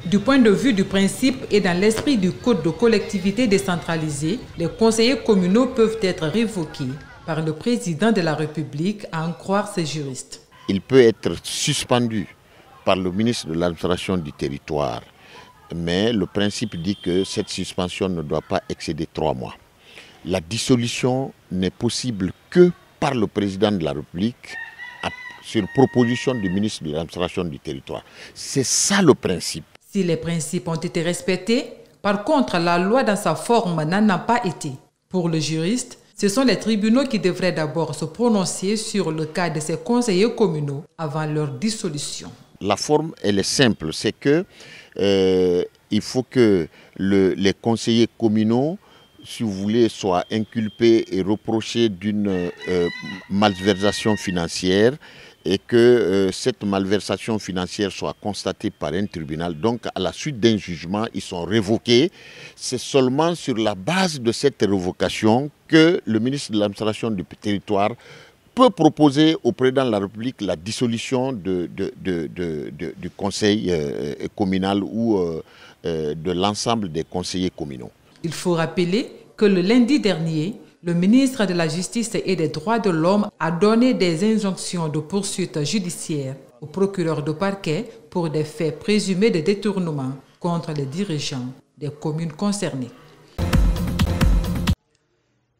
Du point de vue du principe et dans l'esprit du Code de collectivité décentralisée, les conseillers communaux peuvent être révoqués par le président de la République, à en croire ces juristes. Il peut être suspendu par le ministre de l'administration du territoire, mais le principe dit que cette suspension ne doit pas excéder 3 mois. La dissolution n'est possible que par le président de la République sur proposition du ministre de l'administration du territoire. C'est ça le principe. Si les principes ont été respectés, par contre, la loi dans sa forme n'en a pas été. Pour le juriste, ce sont les tribunaux qui devraient d'abord se prononcer sur le cas de ces conseillers communaux avant leur dissolution. La forme, elle est simple, c'est que il faut que les conseillers communaux, si vous voulez, soient inculpés et reprochés d'une malversation financière et que cette malversation financière soit constatée par un tribunal. Donc, à la suite d'un jugement, ils sont révoqués. C'est seulement sur la base de cette révocation que le ministre de l'administration du territoire peut proposer au président de la République la dissolution du conseil communal ou de l'ensemble des conseillers communaux. Il faut rappeler que le lundi dernier, le ministre de la Justice et des Droits de l'Homme a donné des injonctions de poursuite judiciaire au procureur de parquet pour des faits présumés de détournement contre les dirigeants des communes concernées.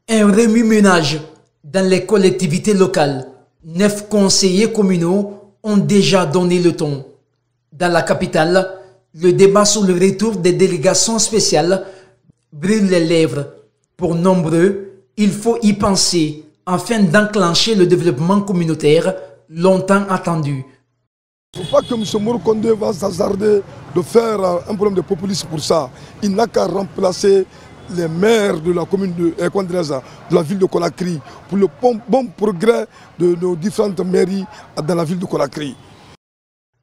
Un remue-ménage dans les collectivités locales. 9 conseillers communaux ont déjà donné le ton. Dans la capitale, le débat sur le retour des délégations spéciales brûle les lèvres. Pour nombreux, il faut y penser afin d'enclencher le développement communautaire longtemps attendu. Il ne faut pas que M. Morokonde va s'hasarder de faire un problème de populisme pour ça. Il n'a qu'à remplacer les maires de la commune de la ville de Conakry pour le bon progrès de nos différentes mairies dans la ville de Conakry.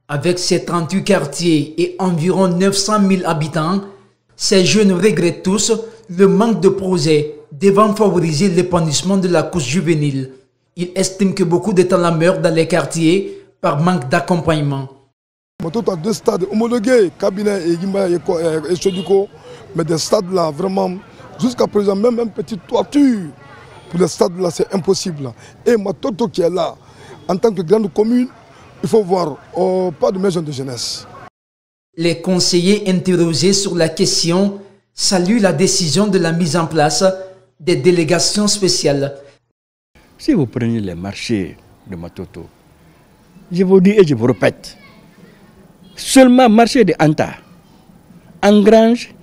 Avec ses 38 quartiers et environ 900 000 habitants, ces jeunes regrettent tous le manque de projets devant favoriser l'épanouissement de la couche juvénile. Ils estiment que beaucoup de talents meurent dans les quartiers par manque d'accompagnement. On a 2 stades homologués, Cabinet et Sodiko, mais des stades là, vraiment, jusqu'à présent, même une petite toiture pour les stades là, c'est impossible. Et Matoto qui est là, en tant que grande commune, il faut voir, pas de maison de jeunesse. Les conseillers interrogés sur la question saluent la décision de la mise en place des délégations spéciales. Si vous prenez les marchés de Matoto, je vous dis et je vous répète, seulement marché de Anta engrange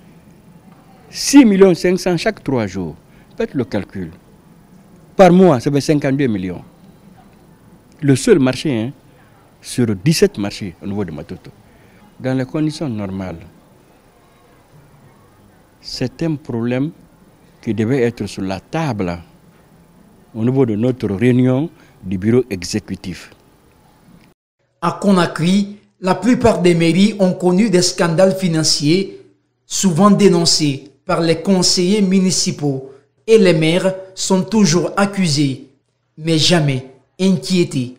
6 500 000 chaque 3 jours. Faites le calcul. Par mois, ça fait 52 millions. Le seul marché sur 17 marchés au niveau de Matoto. Dans les conditions normales, c'est un problème qui devait être sur la table au niveau de notre réunion du bureau exécutif. À Conakry, la plupart des mairies ont connu des scandales financiers, souvent dénoncés par les conseillers municipaux, et les maires sont toujours accusés, mais jamais inquiétés.